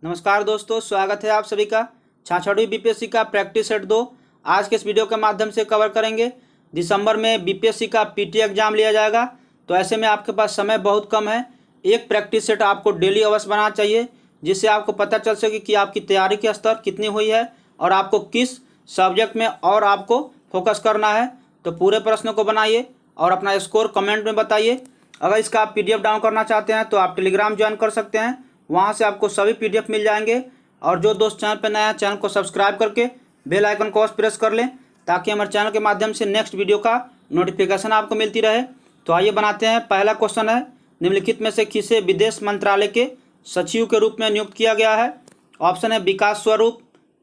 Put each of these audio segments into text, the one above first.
नमस्कार दोस्तों, स्वागत है आप सभी का 66वीं बीपीएससी का प्रैक्टिस सेट 2। आज के इस वीडियो के माध्यम से कवर करेंगे। दिसंबर में बीपीएससी का पीटी एग्जाम लिया जाएगा, तो ऐसे में आपके पास समय बहुत कम है। एक प्रैक्टिस सेट आपको डेली अवश्य बनाना चाहिए, जिससे आपको पता चल सके कि आपकी तैयारी के स्तर कितनी हुई है और आपको किस सब्जेक्ट में और आपको फोकस करना है। तो पूरे प्रश्नों को बनाइए और अपना स्कोर कमेंट में बताइए। अगर इसका आप पीडीएफ डाउन करना चाहते हैं तो आप टेलीग्राम ज्वाइन कर सकते हैं, वहाँ से आपको सभी पीडीएफ मिल जाएंगे। और जो दोस्त चैनल पर नया है, चैनल को सब्सक्राइब करके बेल आइकन को प्रेस कर लें, ताकि हमारे चैनल के माध्यम से नेक्स्ट वीडियो का नोटिफिकेशन आपको मिलती रहे। तो आइए बनाते हैं। पहला क्वेश्चन है, निम्नलिखित में से किसे विदेश मंत्रालय के सचिव के रूप में नियुक्त किया गया है? ऑप्शन है विकास स्वरूप,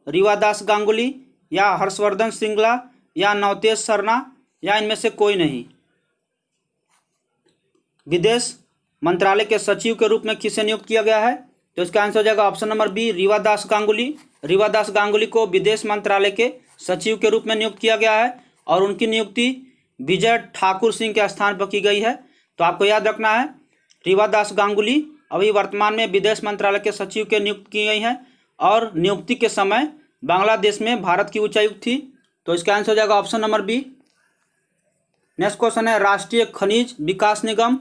रीवा दास गांगुली, या हर्षवर्धन श्रृंगला, या नवतेज सरना, या इनमें से कोई नहीं। विदेश मंत्रालय के सचिव के रूप में किसे नियुक्त किया गया है? तो इसका आंसर हो जाएगा ऑप्शन नंबर बी, रीवा दास गांगुली। रीवा दास गांगुली को विदेश मंत्रालय के सचिव के रूप में नियुक्त किया गया है और उनकी नियुक्ति विजय ठाकुर सिंह के स्थान पर की गई है। तो आपको याद रखना है, रीवा दास गांगुली अभी वर्तमान में विदेश मंत्रालय के सचिव के नियुक्त की गई हैं और नियुक्ति के समय बांग्लादेश में भारत की उच्चायुक्त थी। तो इसका आंसर हो जाएगा option number B. Next question है, राष्ट्रीय खनिज विकास निगम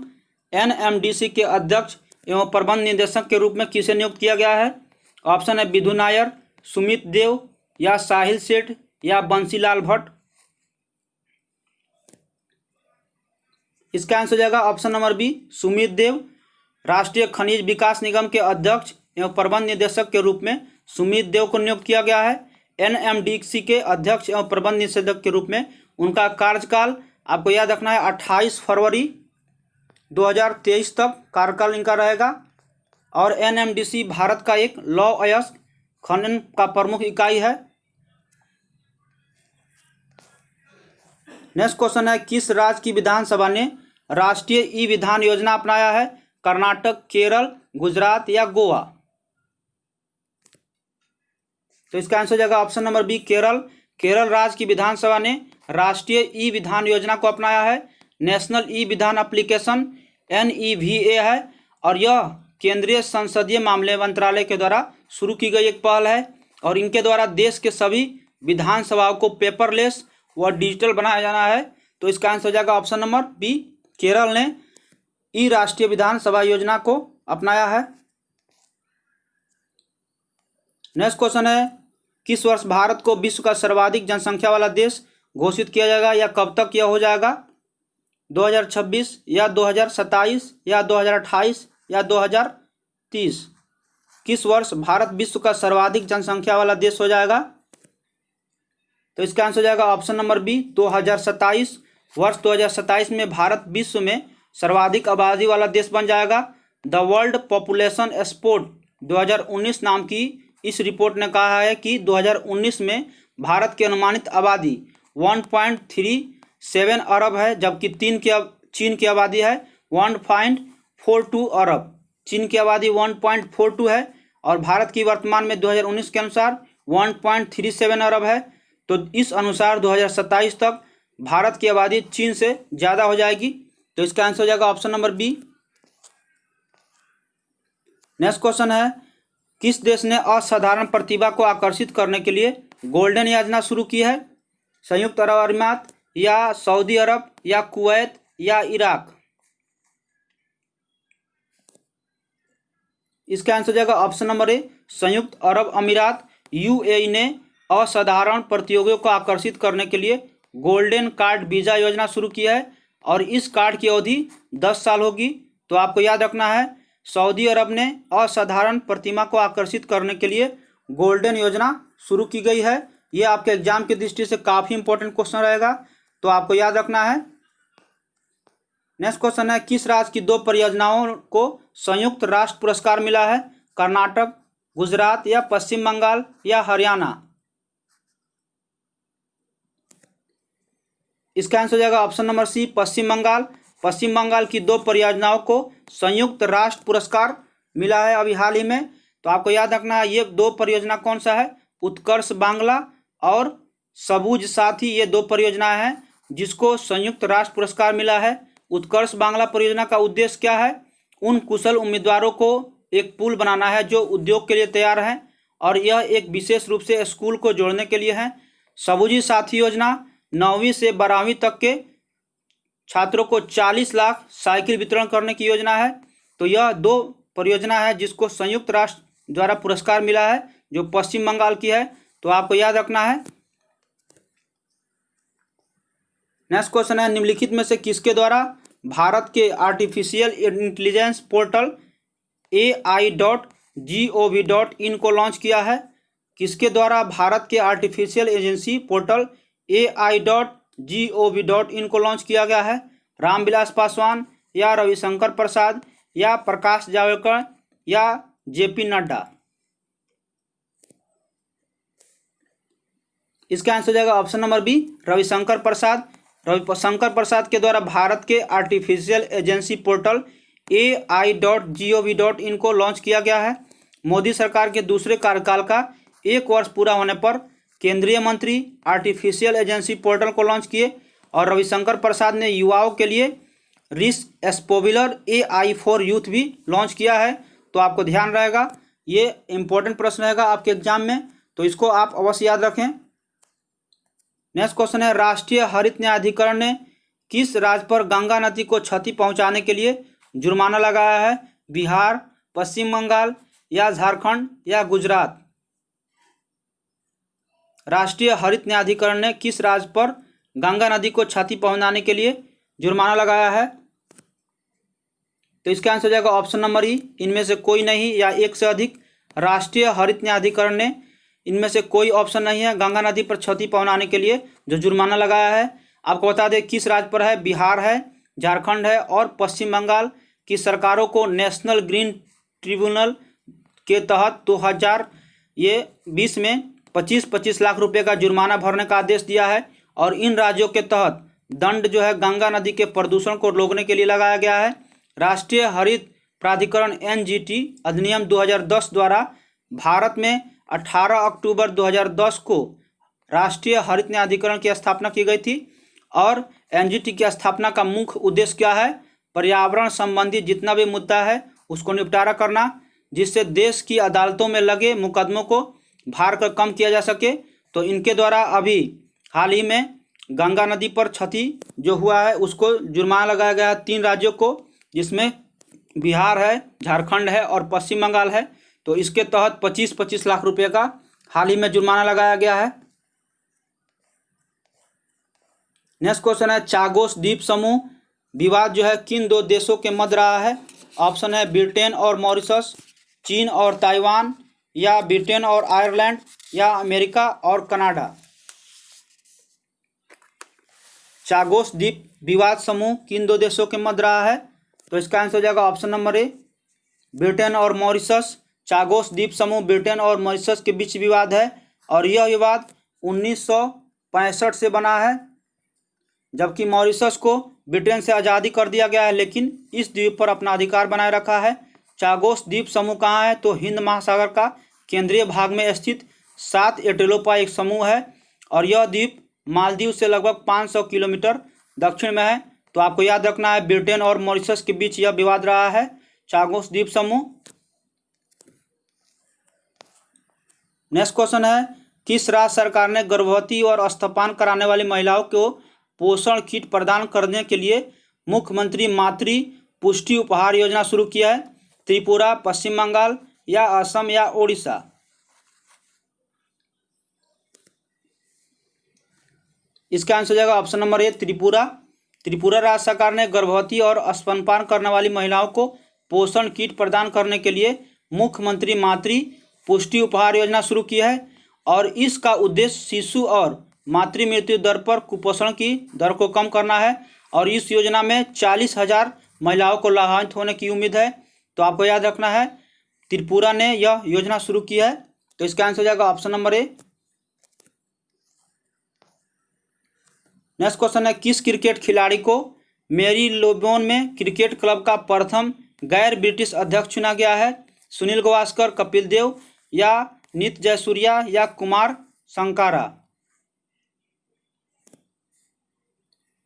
एनएमडीसी के अध्यक्ष एवं प्रबंध निदेशक के रूप में किसे नियुक्त किया गया है? ऑप्शन है विधु नायर, सुमित देव, या साहिल सेठ, या बंसीलाल भट्ट। इसका आंसर हो जाएगा ऑप्शन नंबर बी, सुमित देव। राष्ट्रीय खनिज विकास निगम के अध्यक्ष एवं प्रबंध निदेशक के रूप में सुमित देव को नियुक्त किया गया है। एनएमडीसी के अध्यक्ष एवं प्रबंध निदेशक के रूप में उनका कार्यकाल आपको याद रखना है 28 फरवरी 2023 तक कार्यकाल इनका रहेगा। और एनएमडीसी भारत का एक लौह अयस्क खनन का प्रमुख इकाई है। नेक्स्ट क्वेश्चन है, किस राज्य की विधानसभा ने राष्ट्रीय ई विधान योजना अपनाया है? कर्नाटक, केरल, गुजरात, या गोवा। तो इसका आंसर हो जाएगा option number B, Kerala. Kerala राज्य की विधानसभा ने राष्ट्रीय ई विधान योजना को अपनाया है। नेशनल ई विधान एप्लीकेशन NEVA है और यह केंद्रीय संसदीय मामले मंत्रालय के द्वारा शुरू की गई एक पहल है और इनके द्वारा देश के सभी विधानसभाओं को पेपरलेस व डिजिटल बनाया जाना है। तो इसका आंसर हो जाएगा ऑप्शन नंबर बी, केरल ने ई राष्ट्रीय विधानसभा योजना को अपनाया है। नेक्स्ट क्वेश्चन है, किस वर्ष भारत को विश्व का सर्वाधिक जनसंख्या वाला देश घोषित किया जाएगा या कब तक यह हो जाएगा? 2026, या 2027, या 2028, या 2030? किस वर्ष भारत विश्व का सर्वाधिक जनसंख्या वाला देश हो जाएगा? तो इसका आंसर हो जाएगा ऑप्शन नंबर बी, 2027। वर्ष 2027 में भारत विश्व में सर्वाधिक आबादी वाला देश बन जाएगा। द वर्ल्ड पॉपुलेशन एक्सपोर्ट 2019 नाम की इस रिपोर्ट ने कहा है कि 2019 में भारत की अनुमानित आबादी 1.37 अरब है, जबकि चीन की आबादी है 1.42 अरब। चीन की आबादी 1.42 है और भारत की वर्तमान में 2019 के अनुसार 1.37 अरब है। तो इस अनुसार 2027 तक भारत की आबादी चीन से ज़्यादा हो जाएगी। तो इसका आंसर हो जाएगा option number B. Next question है, किस देश ने असाधारण प्रतिभा को आकर्षित करने के लिए गोल्डन योजना शुरू की है? संयुक्त अरब अमीरात, या सऊदी अरब, या कुवैत, या इराक? इसका आंसर हो जाएगा ऑप्शन नंबर ए, संयुक्त अरब अमीरात। UAE ने असाधारण प्रतियोगियों को आकर्षित करने के लिए गोल्डन कार्ड वीजा योजना शुरू की है और इस कार्ड की अवधि 10 साल होगी। तो आपको याद रखना है, सऊदी अरब ने असाधारण प्रतिमा को आकर्षित करने के लिए गोल्डन योजना शुरू की गई है। ये आपके एग्जाम की दृष्टि से काफ़ी इंपॉर्टेंट क्वेश्चन रहेगा, तो आपको याद रखना है। नेक्स्ट क्वेश्चन है, किस राज्य की 2 परियोजनाओं को संयुक्त राष्ट्र पुरस्कार मिला है? कर्नाटक, गुजरात, या पश्चिम बंगाल, या हरियाणा? इसका आंसर हो जाएगा ऑप्शन नंबर सी, पश्चिम बंगाल। पश्चिम बंगाल की 2 परियोजनाओं को संयुक्त राष्ट्र पुरस्कार मिला है अभी हाल ही में। तो आपको याद रखना है, ये 2 परियोजना कौन सा है? उत्कर्ष बांग्ला और सबूज साथी, ये 2 परियोजनाएं हैं जिसको संयुक्त राष्ट्र पुरस्कार मिला है। उत्कर्ष बांग्ला परियोजना का उद्देश्य क्या है? उन कुशल उम्मीदवारों को एक पुल बनाना है जो उद्योग के लिए तैयार है और यह एक विशेष रूप से स्कूल को जोड़ने के लिए है। सबुजी साथी योजना 9वीं से 12वीं तक के छात्रों को 40 लाख साइकिल वितरण करने की योजना है। तो यह 2 परियोजना है जिसको संयुक्त राष्ट्र द्वारा पुरस्कार मिला है, जो पश्चिम बंगाल की है। तो आपको याद रखना है। नेक्स्ट क्वेश्चन है, निम्नलिखित में से किसके द्वारा भारत के आर्टिफिशियल इंटेलिजेंस पोर्टल AI.gov.in को लॉन्च किया है? किसके द्वारा भारत के आर्टिफिशियल एजेंसी पोर्टल AI.gov.in को लॉन्च किया गया है? रामविलास पासवान या रविशंकर प्रसाद या प्रकाश जावड़ेकर या JP नड्डा? इसका आंसर हो जाएगा ऑप्शन नंबर बी, रविशंकर प्रसाद। रविशंकर प्रसाद के द्वारा भारत के आर्टिफिशियल एजेंसी पोर्टल AI.gov.in को लॉन्च किया गया है। मोदी सरकार के दूसरे कार्यकाल का 1 वर्ष पूरा होने पर केंद्रीय मंत्री आर्टिफिशियल एजेंसी पोर्टल को लॉन्च किए और रविशंकर प्रसाद ने युवाओं के लिए रिस्क एक्सपोविलर AI फॉर यूथ भी लॉन्च किया है। तो आपको ध्यान रहेगा, ये इंपॉर्टेंट प्रश्न रहेगा आपके एग्जाम में, तो इसको आप अवश्य याद रखें। नेक्स्ट क्वेश्चन है, राष्ट्रीय हरित न्यायाधिकरण ने किस राज्य पर गंगा नदी को क्षति पहुंचाने के लिए जुर्माना लगाया है? बिहार, पश्चिम बंगाल या झारखंड या गुजरात? राष्ट्रीय हरित न्यायाधिकरण ने किस राज्य पर गंगा नदी को क्षति पहुंचाने के लिए जुर्माना लगाया है? तो इसका आंसर हो जाएगा ऑप्शन नंबर ई, इनमें से कोई नहीं या एक से अधिक। राष्ट्रीय हरित न्यायाधिकरण ने इनमें से कोई ऑप्शन नहीं है गंगा नदी पर क्षति पहुंचाने के लिए जो जुर्माना लगाया है। आपको बता दें किस राज्य पर है, बिहार है, झारखंड है और पश्चिम बंगाल की सरकारों को नेशनल ग्रीन ट्रिब्यूनल के तहत 2020 में 25-25 लाख रुपए का जुर्माना भरने का आदेश दिया है। और इन राज्यों के तहत दंड जो है गंगा नदी के प्रदूषण को रोकने के लिए लगाया गया है। राष्ट्रीय हरित प्राधिकरण NGT अधिनियम 2010 द्वारा भारत में 18 अक्टूबर 2010 को राष्ट्रीय हरित न्यायाधिकरण की स्थापना की गई थी। और NGT की स्थापना का मुख्य उद्देश्य क्या है? पर्यावरण संबंधी जितना भी मुद्दा है उसको निपटारा करना, जिससे देश की अदालतों में लगे मुकदमों को भार कर कम किया जा सके। तो इनके द्वारा अभी हाल ही में गंगा नदी पर क्षति जो हुआ है उसको जुर्माना लगाया गया है 3 राज्यों को, जिसमें बिहार है, झारखंड है और पश्चिम बंगाल है। तो इसके तहत 25-25 लाख रुपए का हाल ही में जुर्माना लगाया गया है। नेक्स्ट क्वेश्चन है, चागोस द्वीप समूह विवाद जो है किन 2 देशों के मध्य रहा है? ऑप्शन है ब्रिटेन और मॉरिशस, चीन और ताइवान या ब्रिटेन और आयरलैंड या अमेरिका और कनाडा? चागोस द्वीप विवाद समूह किन 2 देशों के मध्य रहा है? तो इसका आंसर हो जाएगा ऑप्शन नंबर ए, ब्रिटेन और मॉरिशस। चागोस द्वीप समूह ब्रिटेन और मॉरिशस के बीच विवाद है और यह विवाद 1965 से बना है, जबकि मॉरिशस को ब्रिटेन से आज़ादी कर दिया गया है लेकिन इस द्वीप पर अपना अधिकार बनाए रखा है। चागोस द्वीप समूह कहाँ है? तो हिंद महासागर का केंद्रीय भाग में स्थित 7 एटोलों का एक समूह है और यह द्वीप मालदीव से लगभग 500 किलोमीटर दक्षिण में है। तो आपको याद रखना है ब्रिटेन और मॉरिशस के बीच यह विवाद रहा है, चागोस द्वीप समूह। नेक्स्ट क्वेश्चन है, किस राज्य सरकार ने गर्भवती और स्तनपान कराने वाली महिलाओं को पोषण किट प्रदान करने के लिए मुख्यमंत्री मातृ पुष्टि उपहार योजना शुरू किया है? त्रिपुरा, पश्चिम बंगाल या असम या ओडिशा? इसका आंसर हो जाएगा option number A, Tripura. Tripura राज्य सरकार ने गर्भवती और स्तनपान करने वाली महिलाओं को पोषण किट प्रदान करने के लिए मुख्यमंत्री मातृ पुष्टि उपहार योजना शुरू की है और इसका उद्देश्य शिशु और मातृ मृत्यु दर पर कुपोषण की दर को कम करना है और इस योजना में 40,000 महिलाओं को लाभान्वित होने की उम्मीद है। तो आपको याद रखना है त्रिपुरा ने यह योजना शुरू की है। तो इसका आंसर हो जाएगा option number A. Next question है, किस क्रिकेट खिलाड़ी को मेरी लोबोन में क्रिकेट क्लब का प्रथम गैर ब्रिटिश अध्यक्ष चुना गया है? सुनील गावस्कर, कपिल देव या नीत जयसूर्या या कुमार संकारा?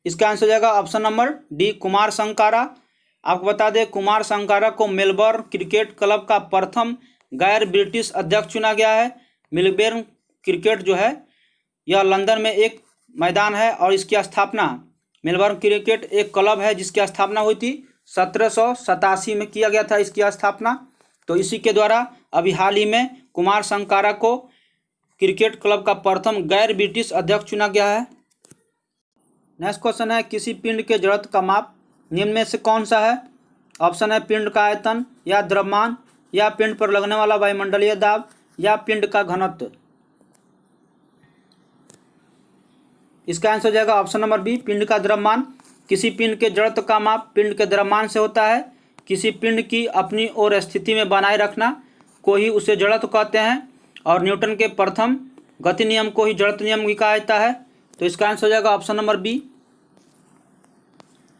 इसका आंसर हो जाएगा option number D, Kumar Sangakkara. आपको बता दें कुमार संगकारा को मेलबर्न क्रिकेट क्लब का प्रथम गैर ब्रिटिश अध्यक्ष चुना गया है। मेलबर्न क्रिकेट जो है यह लंदन में एक मैदान है और इसकी स्थापना मेलबर्न क्रिकेट एक क्लब है जिसकी स्थापना हुई थी 1787 में किया गया था इसकी स्थापना। तो इसी के द्वारा अभी हाल ही में कुमार संगकारा को क्रिकेट क्लब का प्रथम गैर ब्रिटिश अध्यक्ष चुना गया है। नेक्स्ट क्वेश्चन है किसी पिंड के जड़त्व का माप निम्न में से कौन सा है। ऑप्शन है पिंड का आयतन या द्रव्यमान या पिंड पर लगने वाला वायुमंडलीय दाब या पिंड का घनत्व। इसका आंसर हो जाएगा ऑप्शन नंबर बी पिंड का द्रव्यमान। किसी पिंड के जड़त्व का माप पिंड के द्रव्यमान से होता है। किसी पिंड की अपनी ओर स्थिति में बनाए रखना को ही उसे जड़त्व कहते हैं और न्यूटन के प्रथम गति नियम को ही जड़त्व नियम भी कहा जाता है। तो इसका आंसर हो जाएगा option number B.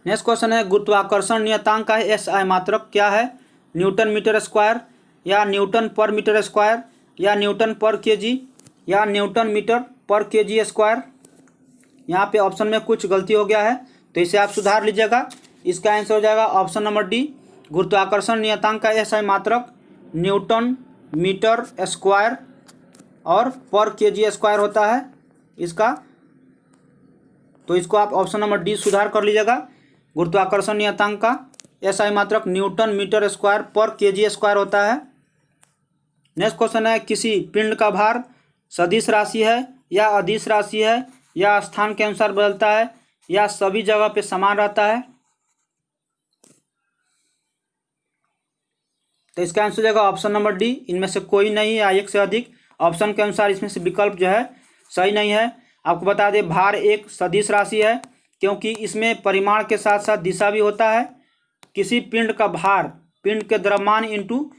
Next question है गुरुत्वाकर्षण नियतांक का एसआई मात्रक क्या है। न्यूटन मीटर स्क्वायर या न्यूटन पर मीटर स्क्वायर या न्यूटन पर केजी या न्यूटन मीटर पर केजी स्क्वायर। यहाँ पे ऑप्शन में कुछ गलती हो गया है तो इसे आप सुधार लीजिएगा। इसका आंसर हो जाएगा ऑप्शन नंबर डी गुरुत्वाकर्षण नियतांक का एसआई मात्रक न्यूटन मीटर स्क्वायर और पर केजी स्क्वायर होता है इसका। तो इसको आप ऑप्शन नंबर डी सुधार कर लीजिएगा। गुरुत्वाकर्षण नियतांक का एसआई मात्रक न्यूटन मीटर स्क्वायर पर केजी स्क्वायर होता है। नेक्स्ट क्वेश्चन है किसी पिंड का भार सदिश राशि है या अदिश राशि है या स्थान के अनुसार बदलता है या सभी जगह पे समान रहता है। तो इसका आंसर हो जाएगा ऑप्शन नंबर डी इनमें से कोई नहीं या एक से अधिक। ऑप्शन के अनुसार इसमें से विकल्प जो है सही नहीं है। आपको बता दें भार एक सदिश राशि है क्योंकि इसमें परिमाण के साथ साथ दिशा भी होता है। किसी पिंड का भार पिंड के द्रव्यमान इंटू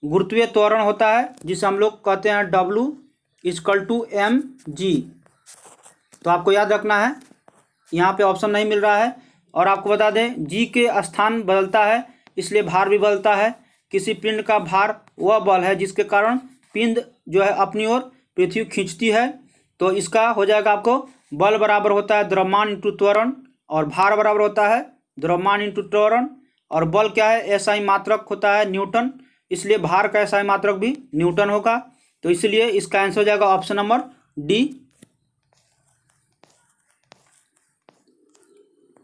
गुरुत्वीय त्वरण होता है जिसे हम लोग कहते हैं W=mg। तो आपको याद रखना है यहाँ पे ऑप्शन नहीं मिल रहा है। और आपको बता दें जी के स्थान बदलता है इसलिए भार भी बदलता है। किसी पिंड का भार वह बल है जिसके कारण पिंड जो है अपनी ओर पृथ्वी खींचती है। तो इसका हो जाएगा आपको बल बराबर होता है द्रव्यमान इंटू त्वरण और भार बराबर होता है द्रव्यमान इंटू त्वरण और बल क्या है एसआई मात्रक होता है न्यूटन इसलिए भार का एसआई मात्रक भी न्यूटन होगा। तो इसलिए इसका आंसर हो जाएगा option number D.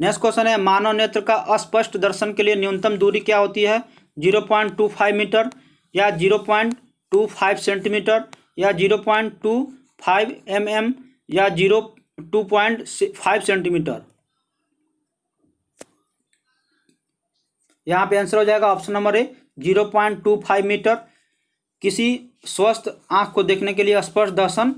Next question है मानव नेत्र का अस्पष्ट दर्शन के लिए न्यूनतम दूरी क्या होती है। 0.25 मीटर या 0.25 सेंटीमीटर या 0.25 mm या 2.5 सेंटीमीटर। यहाँ पे आंसर हो जाएगा ऑप्शन नंबर ए 0.25 मीटर। किसी स्वस्थ आँख को देखने के लिए स्पर्श दर्शन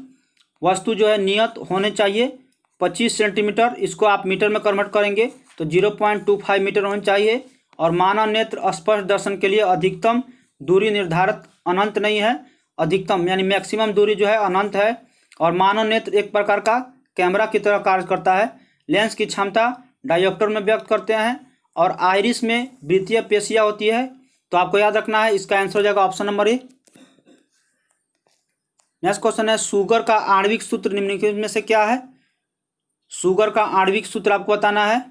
वस्तु जो है नियत होने चाहिए 25 सेंटीमीटर। इसको आप मीटर में कन्वर्ट करेंगे तो 0.25 मीटर होनी चाहिए। और मानव नेत्र स्पर्श दर्शन के लिए अधिकतम दूरी निर्धारित अनंत नहीं है। अधिकतम यानी मैक्सिमम दूरी जो है अनंत है। और मानव नेत्र एक प्रकार का कैमरा की तरह कार्य करता है। लेंस की क्षमता डायोप्टर में व्यक्त करते हैं और आइरिस में वृत्तीय पेशियाँ होती है। तो आपको याद रखना है इसका आंसर हो जाएगा option number A. Next question है शुगर का आणविक सूत्र निम्नलिखित में से क्या है। शुगर का आणविक सूत्र आपको बताना है।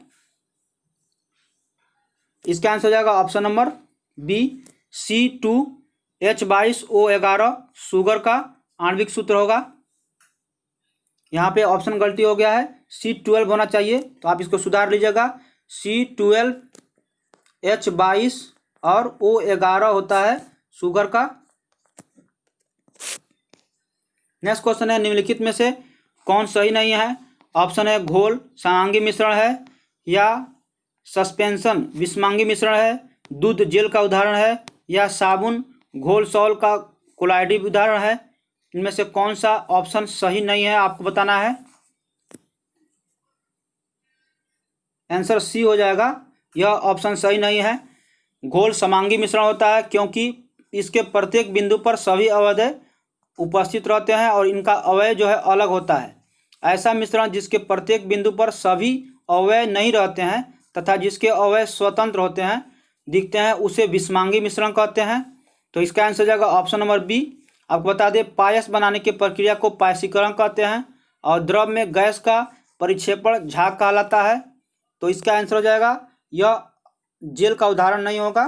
इसका आंसर हो जाएगा option number B C2H22O11 sugar का आणविक सूत्र होगा। यहाँ पे ऑप्शन गलती हो गया है C12 होना चाहिए तो आप इसको सुधार लीजिएगा। C12H22 और O11 होता है शुगर का। नेक्स्ट क्वेश्चन है निम्नलिखित में से कौन सही नहीं है। ऑप्शन है घोल समांगी मिश्रण है या सस्पेंशन विषमांगी मिश्रण है, दूध जेल का उदाहरण है या साबुन घोल सॉल का कोलाइडी उदाहरण है। इनमें से कौन सा ऑप्शन सही नहीं है आपको बताना है। आंसर सी हो जाएगा यह ऑप्शन सही नहीं है। घोल समांगी मिश्रण होता है क्योंकि इसके प्रत्येक बिंदु पर सभी अवयव उपस्थित रहते हैं और इनका अवयव जो है अलग होता है। ऐसा मिश्रण जिसके प्रत्येक बिंदु पर सभी अवयव नहीं रहते हैं तथा जिसके अवयव स्वतंत्र होते हैं दिखते हैं उसे विषमांगी मिश्रण कहते हैं। तो इसका आंसर हो जाएगा ऑप्शन नंबर बी। आपको बता दें पायस बनाने की प्रक्रिया को पायसीकरण कहते हैं और द्रव में गैस का परिक्षेपण झाग कहलाता है। तो इसका आंसर हो जाएगा यह जेल का उदाहरण नहीं होगा।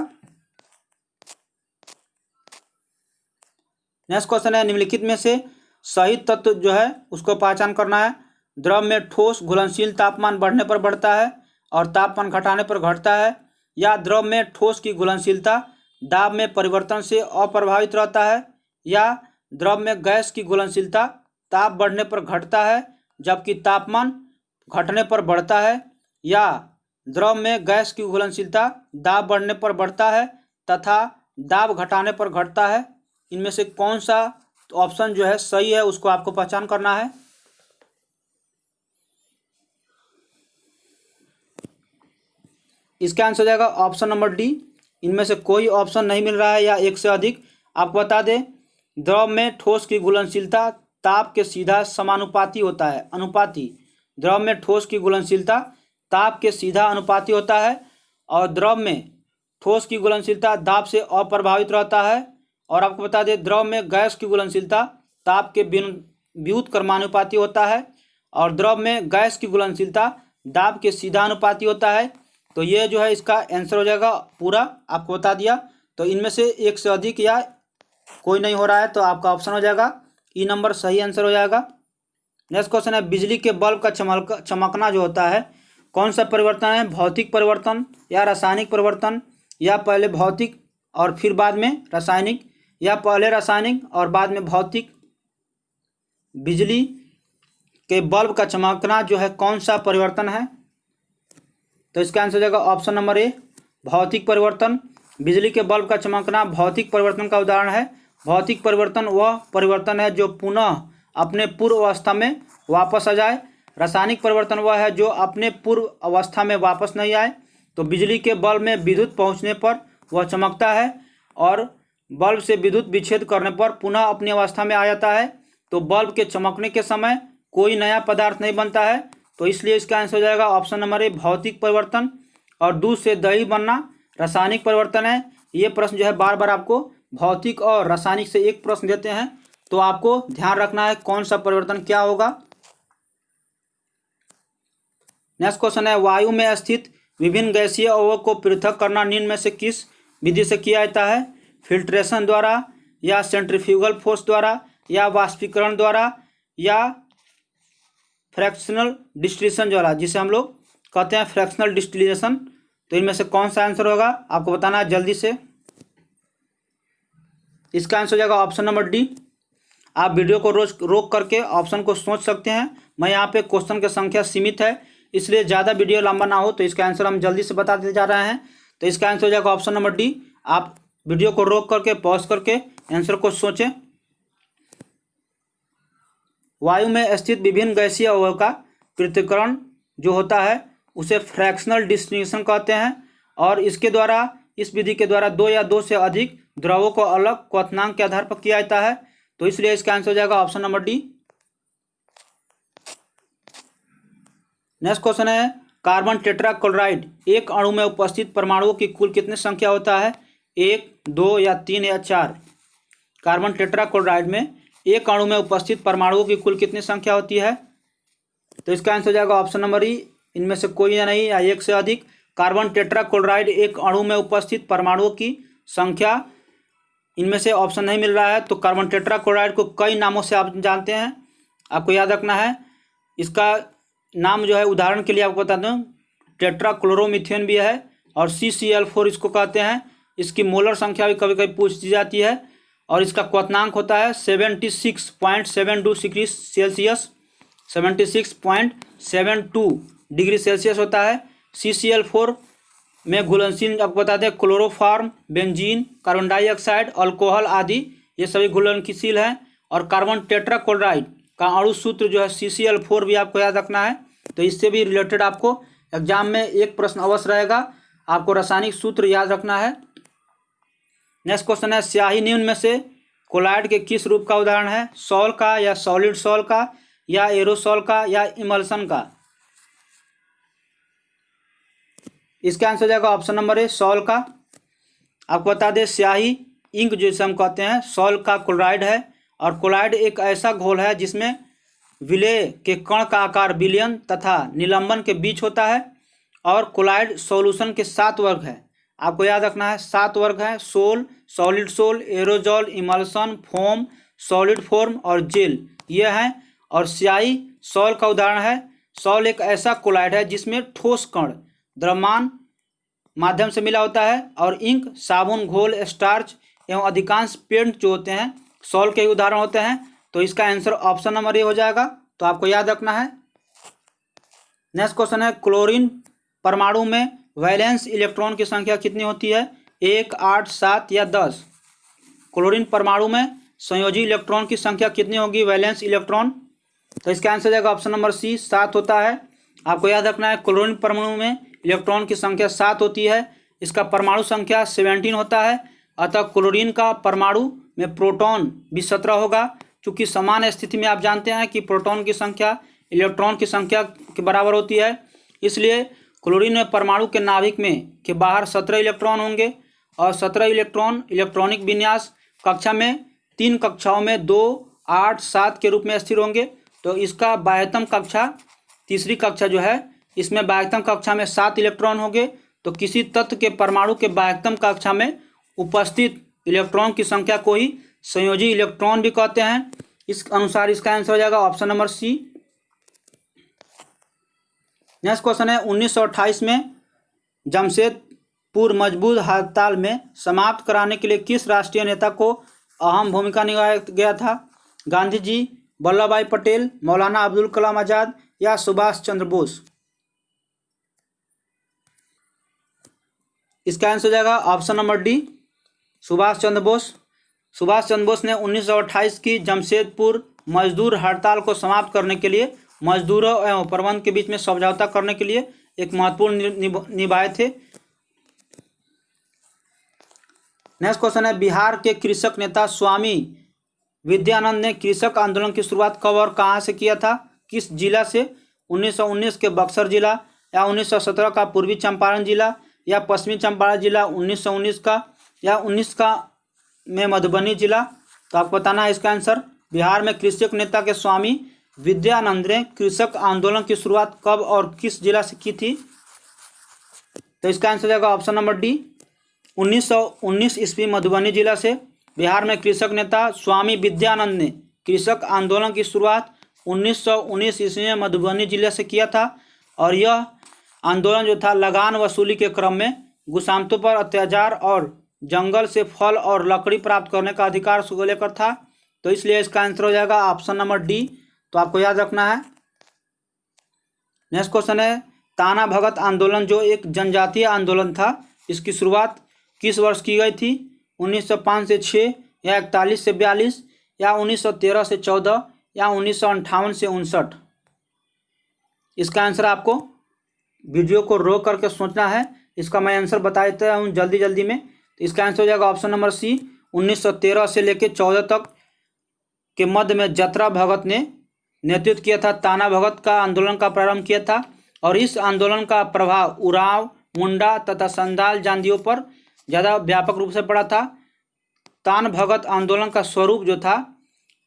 नेक्स्ट क्वेश्चन है, निम्नलिखित में से सही तत्व जो है उसको पहचान करना है। द्रव में ठोस घुलनशील तापमान बढ़ने पर बढ़ता है और तापमान घटाने पर घटता है, या द्रव में ठोस की घुलनशीलता दाब में परिवर्तन से अप्रभावित रहता है, या द्रव में गैस की घुलनशीलता ताप बढ़ने पर घटता है जबकि तापमान घटने पर बढ़ता है, या द्रव में गैस की घुलनशीलता दाब बढ़ने पर बढ़ता है तथा दाब घटाने पर घटता है। इनमें से कौन सा ऑप्शन जो है सही है उसको आपको पहचान करना है। इसका आंसर हो जाएगा ऑप्शन नंबर डी। इनमें से कोई ऑप्शन नहीं मिल रहा है या एक से अधिक। आपको बता दें, द्रव में ठोस की घुलनशीलता ताप के सीधा समानुपाती होता है, अनुपाती। द्रव में ठोस की घुलनशीलता ताप के सीधा अनुपाती होता है और द्रव में ठोस की घुलनशीलता दाब से अप्रभावित रहता है। और आपको बता दें, द्रव में गैस की घुलनशीलता ताप के व्युत्क्रमानुपाती होता है और द्रव में गैस की घुलनशीलता दाब के सीधा अनुपाती होता है। तो ये जो है इसका आंसर हो जाएगा पूरा, आपको बता दिया। तो इनमें से एक से अधिक या कोई नहीं हो रहा है, तो आपका ऑप्शन हो जाएगा ई नंबर सही आंसर हो जाएगा। नेक्स्ट क्वेश्चन है, बिजली के बल्ब का चमकना जो होता है कौन सा परिवर्तन है? भौतिक परिवर्तन या रासायनिक परिवर्तन, या पहले भौतिक और फिर बाद में रासायनिक, या पहले रासायनिक और बाद में भौतिक? बिजली के बल्ब का चमकना जो है कौन सा परिवर्तन है? तो इसका आंसर हो जाएगा ऑप्शन नंबर ए, भौतिक परिवर्तन। बिजली के बल्ब का चमकना भौतिक परिवर्तन का उदाहरण है। भौतिक परिवर्तन वह परिवर्तन है जो पुनः अपने पूर्व अवस्था में वापस आ जाए। रासायनिक परिवर्तन वह है जो अपने पूर्व अवस्था में वापस नहीं आए। तो बिजली के बल्ब में विद्युत पहुंचने पर वह चमकता है और बल्ब से विद्युत विच्छेद करने पर पुनः अपनी अवस्था में आ जाता है। तो बल्ब के चमकने के समय कोई नया पदार्थ नहीं बनता है, तो इसलिए इसका आंसर हो जाएगा ऑप्शन नंबर ए, भौतिक परिवर्तन। और दूध से दही बनना रासायनिक परिवर्तन है। ये प्रश्न जो है बार बार आपको भौतिक और रासायनिक से एक प्रश्न देते हैं, तो आपको ध्यान रखना है कौन सा परिवर्तन क्या होगा। नेक्स्ट क्वेश्चन है, वायु में स्थित विभिन्न गैसीय अवयवों को पृथक करना निम्न में से किस विधि से किया जाता है? फिल्ट्रेशन द्वारा, या सेंट्रीफ्यूगल फोर्स द्वारा, या वाष्पीकरण द्वारा, या फ्रैक्शनल डिस्टिलेशन द्वारा, जिसे हम लोग कहते हैं फ्रैक्शनल डिस्टिलेशन। तो इनमें से कौन सा आंसर होगा आपको बताना है जल्दी से। इसका आंसर हो जाएगा ऑप्शन नंबर डी। आप वीडियो को रोज रोक करके ऑप्शन को सोच सकते हैं। मैं यहाँ पे क्वेश्चन की संख्या सीमित है, इसलिए ज़्यादा वीडियो लंबा ना हो, तो इसका आंसर हम जल्दी से बताते जा रहे हैं। तो इसका आंसर हो जाएगा ऑप्शन नंबर डी। आप वीडियो को रोक करके पॉज करके आंसर को सोचें। वायु में स्थित विभिन्न गैसीय अवयव का पृथक्करण जो होता है उसे फ्रैक्शनल डिस्टिलेशन कहते हैं, और इसके द्वारा, इस विधि के द्वारा दो या दो से अधिक द्रवों को अलग क्वथनांक के आधार पर किया जाता है। तो इसलिए इसका आंसर हो जाएगा option number D. Next question है, कार्बन टेट्राक्लोराइड एक अणु में उपस्थित परमाणुओं की कुल कितनी संख्या होता है? 1, 2 या 3 या 4? कार्बन टेट्राक्लोराइड में एक अणु में उपस्थित परमाणुओं की कुल कितनी संख्या होती है? तो इसका आंसर हो जाएगा ऑप्शन नंबर ई, इनमें से कोई या नहीं या एक से अधिक। कार्बन टेट्राक्लोराइड एक अणु में उपस्थित परमाणुओं की संख्या, इनमें से ऑप्शन नहीं मिल रहा है। तो कार्बन टेट्राक्लोराइड को कई नामों से आप जानते हैं, आपको याद रखना है। इसका नाम जो है उदाहरण के लिए आपको बता दूं, टेट्राक्लोरोमीथेन भी है और CCl4 इसको कहते हैं। इसकी मोलर संख्या भी कभी कभी पूछी जाती है और इसका क्वथनांक होता है 76.72 डिग्री सेल्सियस, 76.72 डिग्री सेल्सियस होता है। CCl4 में घुलनशील आपको बता दें, chloroform, benzene, carbon dioxide, alcohol आदि ये सभी घुलनशील हैं। और कार्बन टेट्राक्लोराइड का अणु सूत्र जो है CCl4 भी आपको याद रखना है। तो इससे भी रिलेटेड आपको एग्जाम में एक प्रश्न अवश्य रहेगा, आपको रासायनिक सूत्र याद रखना है। नेक्स्ट क्वेश्चन है, स्याही निम्न में से कोलाइड के किस रूप का उदाहरण है? सॉल का, या सॉलिड सॉल का, या एरोसॉल का, या इमल्सन का? इसका आंसर हो जाएगा ऑप्शन नंबर ए, सॉल का। आपको बता दें, स्याही इंक जैसे हम कहते हैं, सॉल का क्लोराइड है। और क्लोराइड एक ऐसा घोल है जिसमें विलेय के कण का आकार विलयन तथा निलंबन के बीच होता है। और कोलाइड सॉल्यूशन के 7 वर्ग है। आपको याद रखना है 7 वर्ग है, sol, solid sol, aerosol, emulsion, foam, solid form और जेल, ये है। और स्याही सॉल का उदाहरण है। सॉल एक ऐसा कोलाइड है जिसमें ठोस कण द्रव्यमान माध्यम से मिला होता है, और इंक, साबुन, घोल, स्टार्च एवं अधिकांश पेंट जो होते हैं सॉल के उदाहरण होते हैं। तो इसका आंसर ऑप्शन नंबर ए हो जाएगा, तो आपको याद रखना है। नेक्स्ट क्वेश्चन है, क्लोरीन परमाणु में वैलेंस इलेक्ट्रॉन की संख्या कितनी होती है? 1, 8, 7 या 10? क्लोरीन परमाणु में संयोजी इलेक्ट्रॉन की संख्या कितनी होगी, वैलेंस इलेक्ट्रॉन? तो इसका आंसर जाएगा ऑप्शन नंबर सी, 7 होता है। आपको याद रखना है क्लोरीन परमाणु में इलेक्ट्रॉन की संख्या 7 होती है। इसका परमाणु संख्या 17 होता है। अतः क्लोरीन का परमाणु में प्रोटॉन भी 17 होगा। चूँकि समान स्थिति में आप जानते हैं कि प्रोटॉन की संख्या इलेक्ट्रॉन की संख्या के बराबर होती है, इसलिए क्लोरीन में परमाणु के नाभिक में के बाहर 17 इलेक्ट्रॉन होंगे। और 17 इलेक्ट्रॉन इलेक्ट्रॉनिक विन्यास कक्षा में 3 कक्षाओं में 2, 8, 7 के रूप में स्थिर होंगे। तो इसका बाह्यतम कक्षा, तीसरी कक्षा जो है, इसमें बाह्यतम कक्षा में 7 इलेक्ट्रॉन होंगे। तो किसी तत्व के परमाणु के बाह्यतम कक्षा में उपस्थित इलेक्ट्रॉन की संख्या को ही संयोजी इलेक्ट्रॉन भी कहते हैं। इस अनुसार इसका आंसर हो जाएगा option number C. Next question है, 1928 में जमशेदपुर मजबूत हड़ताल में समाप्त कराने के लिए किस राष्ट्रीय नेता को अहम भूमिका निभाया गया था? गांधी जी, वल्लभ भाई पटेल, मौलाना अब्दुल कलाम आजाद या सुभाष चंद्र बोस? इसका आंसर हो जाएगा option number D, Subhash Chandra Bose. Subhash Chandra Bose ने 1928 की जमशेदपुर मजदूर हड़ताल को समाप्त करने के लिए मजदूरों एवं प्रबंधन के बीच में समझौता करने के लिए एक महत्वपूर्ण निभाए थे। नेक्स्ट क्वेश्चन है, बिहार के कृषक नेता स्वामी विद्यानंद ने कृषक आंदोलन की शुरुआत कब और कहां से किया था? किस जिला से? 1919 के बक्सर जिला, या 1917 का पूर्वी चंपारण जिला, या पश्चिमी चंपारण जिला 1919 का, या 19 का में मधुबनी जिला? तो आपको बताना है इसका आंसर। बिहार में कृषक नेता के स्वामी विद्यानंद ने कृषक आंदोलन की शुरुआत कब और किस जिला से की थी? तो इसका आंसर जाएगा ऑप्शन नंबर डी, 1919 ईस्वी मधुबनी जिला से। बिहार में कृषक नेता स्वामी विद्यानंद ने कृषक आंदोलन की शुरुआत 1919 ईस्वी में मधुबनी जिले से किया था। और यह आंदोलन जो था लगान वसूली के क्रम में गुसामतों पर अत्याचार और जंगल से फल और लकड़ी प्राप्त करने का अधिकार को लेकर था। तो इसलिए इसका आंसर हो जाएगा ऑप्शन नंबर डी, तो आपको याद रखना है। नेक्स्ट क्वेश्चन है, ताना भगत आंदोलन जो एक जनजातीय आंदोलन था, इसकी शुरुआत किस वर्ष की गई थी? 1905 से 6, या 41 से 42, या 1913 से 14, या 1958 से 59? इसका आंसर आपको वीडियो को रोक करके सोचना है। इसका मैं आंसर बता देता हूँ जल्दी जल्दी में। तो इसका आंसर हो जाएगा ऑप्शन नंबर सी, 1913 से लेकर 14 तक के मध्य में जतरा भगत ने नेतृत्व किया था। ताना भगत का आंदोलन का प्रारंभ किया था, और इस आंदोलन का प्रभाव उरांव, मुंडा तथा संथाल जातियों पर ज़्यादा व्यापक रूप से पड़ा था। तान भगत आंदोलन का स्वरूप जो था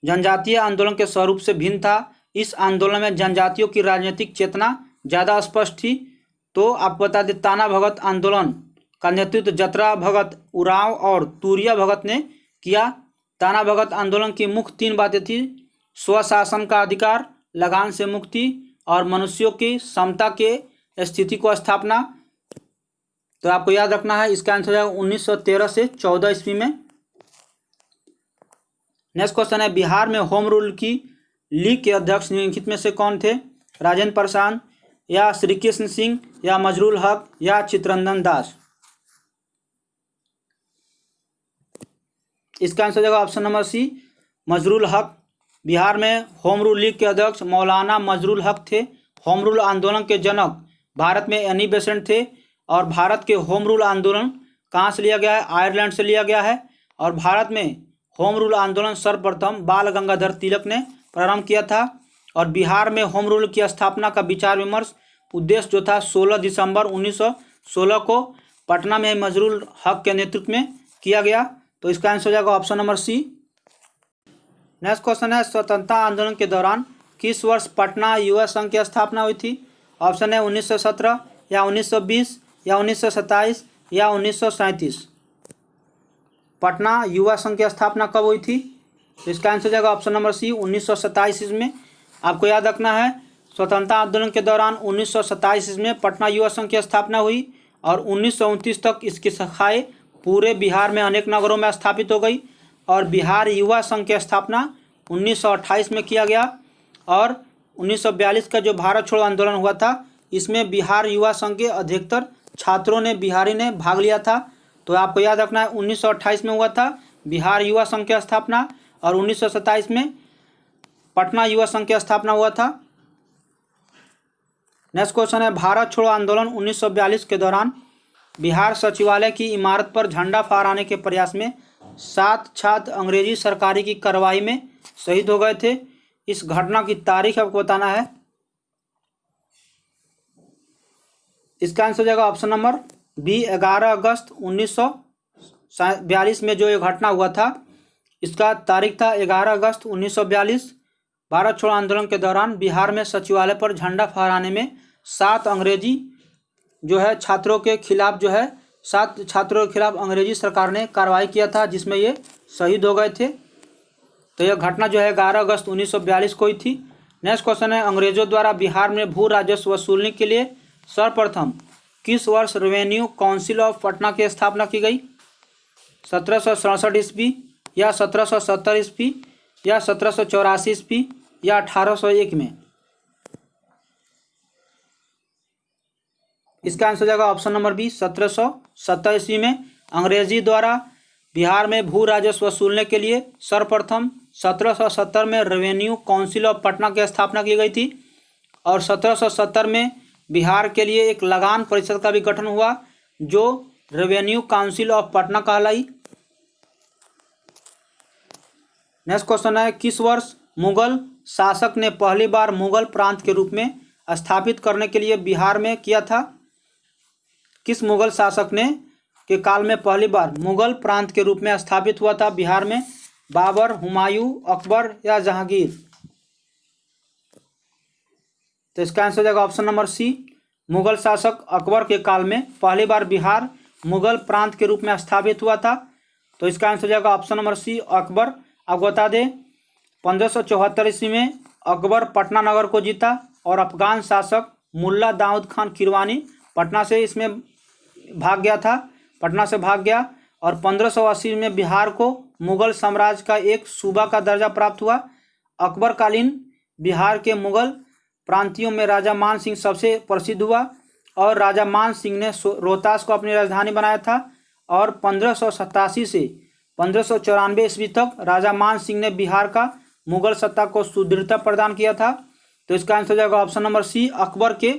जनजातीय आंदोलन के स्वरूप से भिन्न था। इस आंदोलन में जनजातियों की राजनीतिक चेतना ज़्यादा स्पष्ट थी। तो आप बता दें, ताना भगत आंदोलन का नेतृत्व जतरा भगत, उरांव और तुरिया भगत ने किया। ताना भगत आंदोलन की मुख्य 3 बातें थी: स्वशासन का अधिकार, लगान से मुक्ति और मनुष्यों की समता के स्थिति को स्थापना। तो आपको याद रखना है इसका आंसर है 1913 से 14 ईस्वी में। नेक्स्ट क्वेश्चन है, बिहार में होम रूल की लीग के अध्यक्ष निम्नलिखित में से कौन थे? राजेंद्र प्रसाद, या श्री कृष्ण सिंह, या मजरूल हक, या चित्रंजन दास? इसका आंसर जाएगा ऑप्शन नंबर सी, मजरूल हक। बिहार में होम रूल लीग के अध्यक्ष मौलाना मजरूल हक थे। होम रूल आंदोलन के जनक भारत में एनी बेसेंट थे। और भारत के होम रूल आंदोलन कहाँ से लिया गया है? आयरलैंड से लिया गया है। और भारत में होम रूल आंदोलन सर्वप्रथम बाल गंगाधर तिलक ने प्रारंभ किया था। और बिहार में होम रूल की स्थापना का विचार विमर्श उद्देश्य जो था 16 दिसंबर 1916 को पटना में मजरूल हक के नेतृत्व में किया गया। तो इसका आंसर हो जाएगा option number C. Next question है, स्वतंत्रता आंदोलन के दौरान किस वर्ष पटना युवा संघ की स्थापना हुई थी? ऑप्शन है 1917, या 1920 या 1927 या 1937? पटना युवा संघ की स्थापना कब हुई थी? तो इसका आंसर हो जाएगा ऑप्शन नंबर सी 1927 ईस्वी में। आपको याद रखना है स्वतंत्रता आंदोलन के दौरान 1927 ईस्वी में पटना युवा संघ की स्थापना हुई और 1929 तक इसकी शाखाएं पूरे बिहार में अनेक नगरों में स्थापित हो गई और बिहार युवा संघ की स्थापना 1928 में किया गया। और 1942 का जो भारत छोड़ो आंदोलन हुआ था इसमें बिहार युवा संघ के अधिकतर छात्रों ने बिहारी ने भाग लिया था। तो आपको याद रखना है 1928 में हुआ था बिहार युवा संघ की स्थापना और 1927 में पटना युवा संघ की स्थापना हुआ था। नेक्स्ट क्वेश्चन है भारत छोड़ो आंदोलन 1942 के दौरान बिहार सचिवालय की इमारत पर झंडा फहराने के प्रयास में 7 छात्र अंग्रेजी सरकारी की कार्रवाई में शहीद हो गए थे। इस घटना की तारीख आपको बताना है। इसका आंसर हो जाएगा ऑप्शन नंबर बी 11 अगस्त 1942 में जो ये घटना हुआ था इसका तारीख था 11 अगस्त 1942। भारत छोड़ो आंदोलन के दौरान बिहार में सचिवालय पर झंडा फहराने में 7 अंग्रेजी जो है छात्रों के खिलाफ 7 छात्रों के खिलाफ अंग्रेजी सरकार ने कार्रवाई किया था जिसमें ये शहीद हो गए थे। तो यह घटना जो है 11 अगस्त 1942 को ही थी। नेक्स्ट क्वेश्चन है अंग्रेजों द्वारा बिहार में भू राजस्व वसूलने के लिए सर्वप्रथम किस वर्ष रेवेन्यू काउंसिल ऑफ पटना की स्थापना की गई? 1767 ईस्वी या 1770 ईस्वी या 1784 ईस्वी या 1801 में? इसका आंसर हो जाएगा ऑप्शन नंबर बी 1770 ईस्वी में अंग्रेजी द्वारा बिहार में भू राजस्व वसूलने के लिए सर्वप्रथम 1770 में रेवेन्यू काउंसिल ऑफ पटना की स्थापना की गई थी और 1770 में बिहार के लिए एक लगान परिषद का भी गठन हुआ जो रेवेन्यू काउंसिल ऑफ पटना कहलाई। नेक्स्ट क्वेश्चन है किस वर्ष मुगल शासक ने पहली बार मुगल प्रांत के रूप में स्थापित करने के लिए बिहार में किया था? किस मुगल शासक ने के काल में पहली बार मुगल प्रांत के रूप में स्थापित हुआ था बिहार में? बाबर, हुमायूं, अकबर या जहांगीर? तो इसका आंसर हो जाएगा ऑप्शन नंबर सी मुगल शासक अकबर के काल में पहली बार बिहार मुगल प्रांत के रूप में स्थापित हुआ था। तो इसका आंसर हो जाएगा ऑप्शन नंबर सी अकबर। आपको बता दें 1574 ईस्वी में अकबर पटना नगर को जीता और अफगान शासक मुल्ला दाऊद खान किरवानी पटना से भाग गया और 1580 में बिहार को मुगल साम्राज्य का एक सूबा का दर्जा प्राप्त हुआ। अकबरकालीन बिहार के मुगल प्रांतियों में राजा मान सिंह सबसे प्रसिद्ध हुआ और राजा मान सिंह ने रोहतास को अपनी राजधानी बनाया था और 1587 से 1594 ईस्वी तक राजा मान सिंह ने बिहार का मुगल सत्ता को सुदृढ़ता प्रदान किया था। तो इसका आंसर हो जाएगा ऑप्शन नंबर सी अकबर के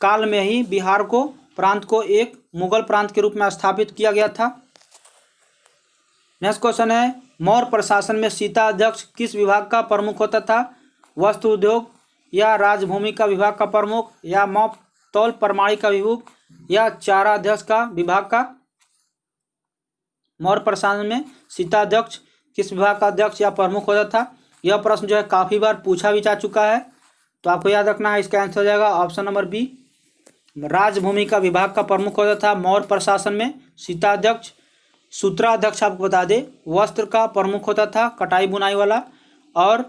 काल में ही बिहार को प्रांत को एक मुगल प्रांत के रूप में स्थापित किया गया था। नेक्स्ट क्वेश्चन है मौर्य प्रशासन में सीता अध्यक्ष किस विभाग का प्रमुख होता था? वस्त्र उद्योग या राजभूमि का विभाग का प्रमुख या मौप तौल प्रणाली का विभाग या चारा अध्यक्ष का विभाग का? मौर्य प्रशासन में सीता अध्यक्ष किस विभाग का अध्यक्ष या प्रमुख होता था? यह प्रश्न जो है काफ़ी बार पूछा भी जा चुका है। तो आपको याद रखना है इसका आंसर हो जाएगा ऑप्शन नंबर बी राजभूमि का विभाग का प्रमुख होता था मौर्य प्रशासन में सीता अध्यक्ष। सूत्राध्यक्ष आपको बता दें वस्त्र का प्रमुख होता था कटाई बुनाई वाला और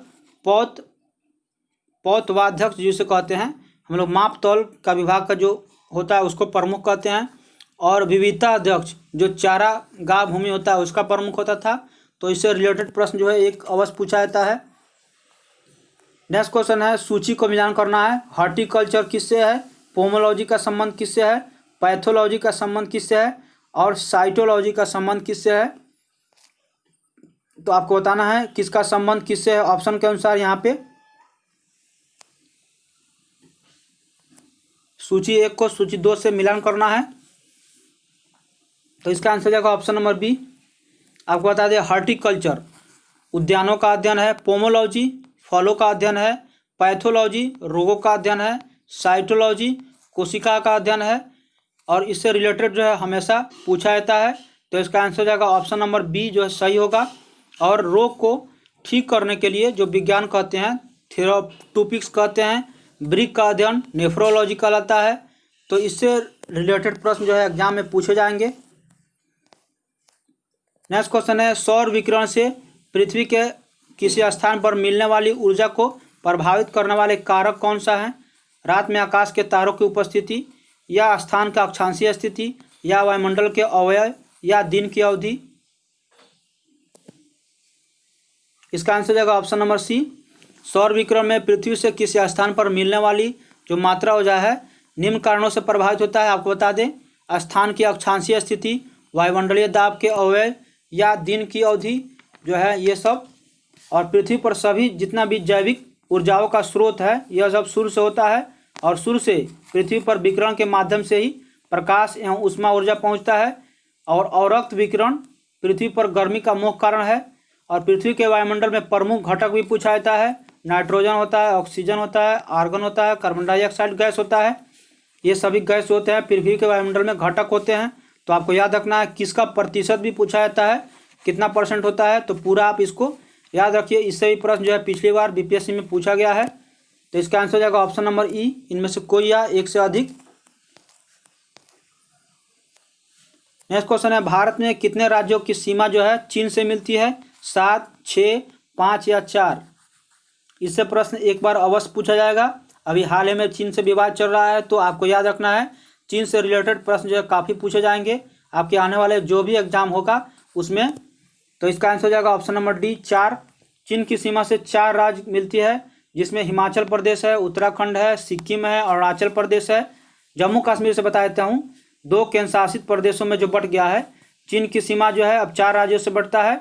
पौतवाध्यक्ष जिसे कहते हैं हम लोग माप तौल का विभाग का जो होता है उसको प्रमुख कहते हैं और विविधता अध्यक्ष जो चारा गाह भूमि होता है उसका प्रमुख होता था। तो इससे रिलेटेड प्रश्न जो है एक अवश्य पूछा जाता है। नेक्स्ट क्वेश्चन है सूची को मिलान करना है। हॉर्टिकल्चर किससे है? पोमोलॉजी का संबंध किससे है? पैथोलॉजी का संबंध किससे है और साइटोलॉजी का संबंध किससे है? तो आपको बताना है किसका संबंध किससे है ऑप्शन के अनुसार। यहाँ पे सूची 1 को सूची 2 से मिलान करना है। तो इसका आंसर जाएगा ऑप्शन नंबर बी। आपको बता दें हॉर्टिकल्चर उद्यानों का अध्ययन है, पोमोलॉजी फलों का अध्ययन है, पैथोलॉजी रोगों का अध्ययन है, साइटोलॉजी कोशिका का अध्ययन है और इससे रिलेटेड जो है हमेशा पूछा जाता है। तो इसका आंसर हो जाएगा ऑप्शन नंबर बी जो है सही होगा। और रोग को ठीक करने के लिए जो विज्ञान कहते हैं थेराप्यूटिक्स कहते हैं, ब्रिक का अध्ययन नेफ्रोलॉजी कहलाता है, तो इससे रिलेटेड प्रश्न जो है एग्जाम में पूछे जाएंगे। नेक्स्ट क्वेश्चन है, सौर विकिरण से पृथ्वी के किसी स्थान पर मिलने वाली ऊर्जा को प्रभावित करने वाले कारक कौन सा है? रात में आकाश के तारों की उपस्थिति, या स्थान का अक्षांशीय स्थिति, या वायुमंडल के अवयव, या दिन की अवधि? इसका आंसर हो जाएगा ऑप्शन नंबर सी। सौर विकिरण में पृथ्वी से किसी स्थान पर मिलने वाली जो मात्रा ऊर्जा है निम्न कारणों से प्रभावित होता है। आपको बता दें, स्थान की अक्षांशीय स्थिति, वायुमंडलीय दाब के अवयव, या दिन की अवधि जो है ये सब। और पृथ्वी पर सभी जितना भी जैविक ऊर्जाओं का स्रोत है यह सब सूर्य से होता है, और सूर्य से पृथ्वी पर विकिरण के माध्यम से ही प्रकाश एवं ऊष्मा ऊर्जा पहुंचता है। और अवरक्त विकिरण पृथ्वी पर गर्मी का मुख्य कारण है। और पृथ्वी के वायुमंडल में प्रमुख घटक भी पूछा जाता है। नाइट्रोजन होता है, ऑक्सीजन होता है, आर्गन होता है, कार्बन डाइऑक्साइड गैस होता है। ये सभी गैस होते हैं पृथ्वी के वायुमंडल में घटक होते हैं। तो आपको याद रखना है किसका प्रतिशत भी पूछा जाता है, कितना परसेंट होता है, तो पूरा आप इसको याद रखिए। इससे भी प्रश्न जो है पिछली बार बीपीएससी में पूछा गया है। तो इसका आंसर हो जाएगा ऑप्शन नंबर ई, इनमें से कोई या एक से अधिक। नेक्स्ट क्वेश्चन है, भारत में कितने राज्यों की सीमा जो है चीन से मिलती है? 7, 6, 5 या 4? इससे प्रश्न एक बार अवश्य पूछा जाएगा। अभी हाल ही में चीन से विवाद चल रहा है, तो आपको याद रखना है चीन से रिलेटेड प्रश्न जो है काफ़ी पूछे जाएंगे आपके आने वाले जो भी एग्जाम होगा उसमें। तो इसका आंसर हो जाएगा ऑप्शन नंबर डी, 4। चीन की सीमा से 4 राज्य मिलती है, जिसमें हिमाचल प्रदेश है, उत्तराखंड है, सिक्किम है, अरुणाचल प्रदेश है। जम्मू कश्मीर से बता देता हूँ, 2 केंद्र शासित प्रदेशों में जो बट गया है। चीन की सीमा जो है अब 4 राज्यों से बढ़ता है।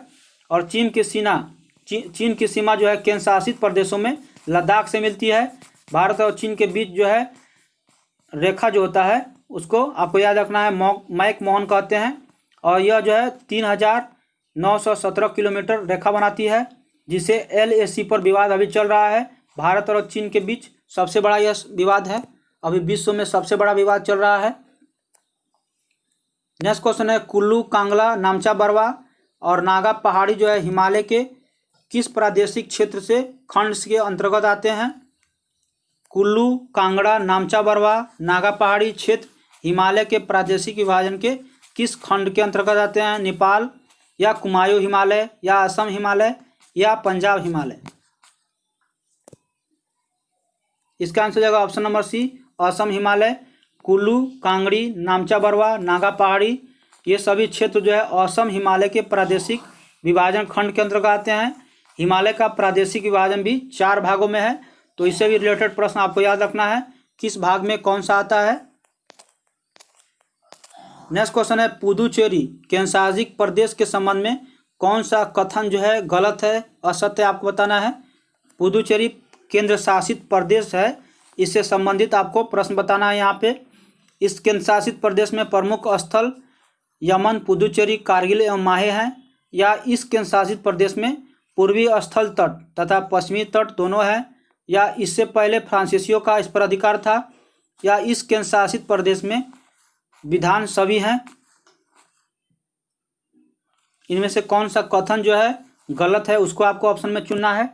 और चीन की सीमा जो है केंद्र शासित प्रदेशों में लद्दाख से मिलती है। भारत और चीन के बीच जो है रेखा जो होता है उसको आपको याद रखना है मैक मोहन कहते हैं। और यह जो है 3917 किलोमीटर रेखा बनाती है, जिसे LAC पर विवाद अभी चल रहा है। भारत और चीन के बीच सबसे बड़ा यह विवाद है, अभी विश्व में सबसे बड़ा विवाद चल रहा है। नेक्स्ट क्वेश्चन है, कुल्लू, कांगला, नामचा बरवा और नागा पहाड़ी जो है हिमालय के किस प्रादेशिक क्षेत्र से खंड के अंतर्गत आते हैं? कुल्लू, कांगड़ा, नामचा बरवा, नागा पहाड़ी क्षेत्र हिमालय के प्रादेशिक विभाजन के किस खंड के अंतर्गत आते हैं? नेपाल, या कुमायूं हिमालय, या असम हिमालय, या पंजाब हिमालय? इसका आंसर हो जाएगा option number C, Assam Himalaya. Kullu, Kangri, Namcha Barwa, Naga पहाड़ी ये सभी क्षेत्र जो है असम हिमालय के प्रादेशिक विभाजन खंड के अंतर्गत आते हैं। हिमालय का प्रादेशिक विभाजन भी 4 भागों में है, तो इससे भी रिलेटेड प्रश्न आपको याद रखना है किस भाग में कौन सा आता है। नेक्स्ट क्वेश्चन है, पुदुचेरी केंद्रशासित प्रदेश के संबंध में कौन सा कथन जो है गलत है, असत्य आपको बताना है। पुदुचेरी केंद्र शासित प्रदेश है, इससे संबंधित आपको प्रश्न बताना है। यहाँ पे इस केंद्र शासित प्रदेश में प्रमुख स्थल यमन, पुदुचेरी, कारगिल एवं माहे हैं, या इस केंद्र शासित प्रदेश में पूर्वी स्थल तट तथा पश्चिमी तट दोनों हैं, या इससे पहले फ्रांसीसियों का इस पर अधिकार था, या इस केंद्र शासित प्रदेश में विधान सभी हैं। इनमें से कौन सा कथन जो है गलत है उसको आपको ऑप्शन में चुनना है।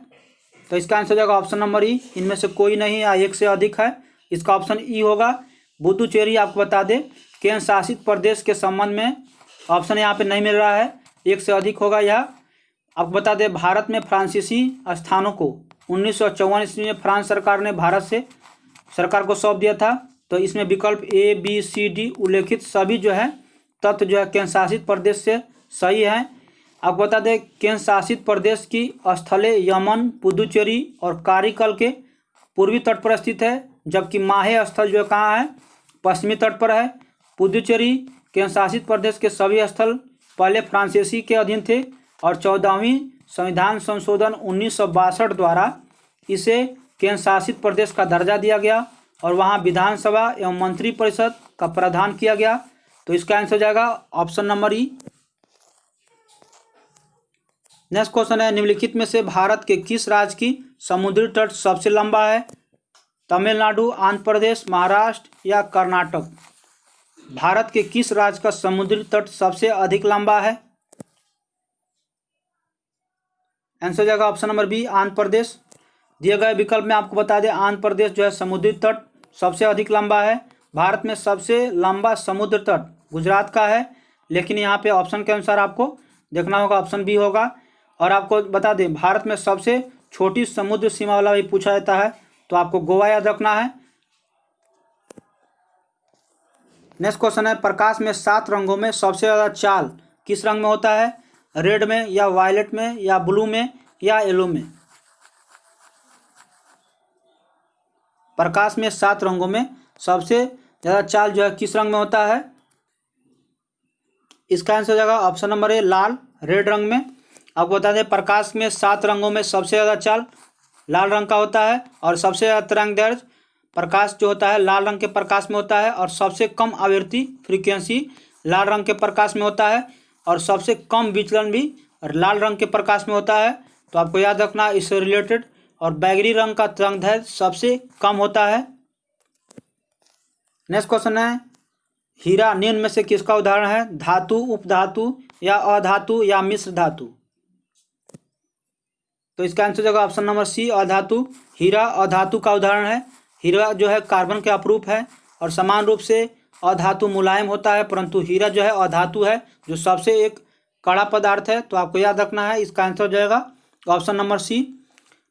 तो इसका आंसर हो जाएगा ऑप्शन नंबर ई, इनमें से कोई नहीं या एक से अधिक है। इसका ऑप्शन ई होगा। पुदुचेरी आपको बता दें केंद्र शासित प्रदेश के संबंध में ऑप्शन यहाँ पे नहीं मिल रहा है, एक से अधिक होगा यह। आपको बता दें भारत में फ्रांसीसी स्थानों को 1954 ईस्वी में फ्रांस सरकार ने भारत से सरकार को सौंप दिया था। तो इसमें विकल्प A, B, C, D उल्लेखित सभी जो है तत्व जो है केंद्र शासित प्रदेश से सही है। आपको बता दें केंद्र शासित प्रदेश की स्थलें यमन, पुदुचेरी और कारिकल के पूर्वी तट पर स्थित है, जबकि माहे स्थल जो कहाँ है, पश्चिमी तट पर है। पुदुचेरी केंद्र शासित प्रदेश के सभी स्थल पहले फ्रांसीसी के अधीन थे और 14वीं संविधान संशोधन 1962 द्वारा इसे केंद्र शासित प्रदेश का दर्जा दिया गया और वहाँ विधानसभा एवं मंत्रिपरिषद का प्रावधान किया गया। तो इसका आंसर हो जाएगा ऑप्शन नंबर ई। नेक्स्ट क्वेश्चन है, निम्नलिखित में से भारत के किस राज्य की समुद्री तट सबसे लंबा है? तमिलनाडु, आंध्र प्रदेश, महाराष्ट्र या कर्नाटक? भारत के किस राज्य का समुद्री तट सबसे अधिक लंबा है? आंसर हो जाएगा option number B, Andhra Pradesh. दिए गए विकल्प में आपको बता दें आंध्र प्रदेश जो है समुद्री तट सबसे अधिक लंबा है भारत में सबसे लंबा समुद्र तट गुजरात का है, लेकिन यहाँ पे ऑप्शन के अनुसार आपको देखना होगा, ऑप्शन बी होगा। और आपको बता दें भारत में सबसे छोटी समुद्र सीमा वाला भी पूछा जाता है, तो आपको गोवा याद रखना है। नेक्स्ट क्वेश्चन है, प्रकाश में 7 रंगों में सबसे ज़्यादा चाल किस रंग में होता है? रेड में, या वायलेट में, या ब्लू में, या येलो में? प्रकाश में 7 रंगों में सबसे ज़्यादा चाल जो है किस रंग में होता है? इसका आंसर हो जाएगा option number A, Lal, red रंग में। आपको बता दें प्रकाश में 7 रंगों में सबसे ज़्यादा चाल लाल रंग का होता है, और सबसे ज़्यादा तरंगदैर्घ्य प्रकाश जो होता है लाल रंग के प्रकाश में होता है, और सबसे कम आवृत्ति फ्रीक्वेंसी लाल रंग के प्रकाश में होता है, और सबसे कम विचलन भी लाल रंग के प्रकाश में होता है। तो आपको याद रखना इससे रिलेटेड। और बैगनी रंग का तरंगदैर्घ्य सबसे कम होता है। नेक्स्ट क्वेश्चन है, हीरा निम्न में से किसका उदाहरण है? धातु, उपधातु, या अधातु, या मिश्र धातु? तो इसका आंसर होगा ऑप्शन नंबर सी, अधातु। हीरा अधातु का उदाहरण है। हीरा जो है कार्बन के अपरूप है, और समान रूप से अधातु मुलायम होता है, परंतु हीरा जो है अधातु है, जो सबसे एक कड़ा पदार्थ है। तो आपको याद रखना है, इसका आंसर हो जाएगा ऑप्शन नंबर सी।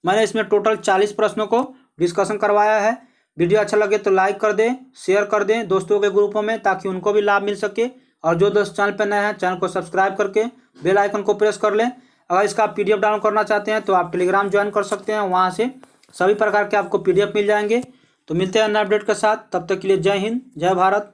मैंने इसमें टोटल 40 प्रश्नों को डिस्कशन करवाया है। वीडियो अच्छा लगे तो लाइक कर दें, शेयर कर दें दोस्तों के ग्रुपों में, ताकि उनको भी लाभ मिल सके। और जो दोस्त चैनल पर नए हैं, चैनल को सब्सक्राइब करके बेल आइकन को प्रेस कर लें। अगर इसका PDF डाउनलोड करना चाहते हैं तो आप टेलीग्राम ज्वाइन कर सकते हैं, वहाँ से सभी प्रकार के आपको PDF मिल जाएंगे। तो मिलते हैं नए अपडेट के साथ, तब तक के लिए जय हिंद, जय भारत।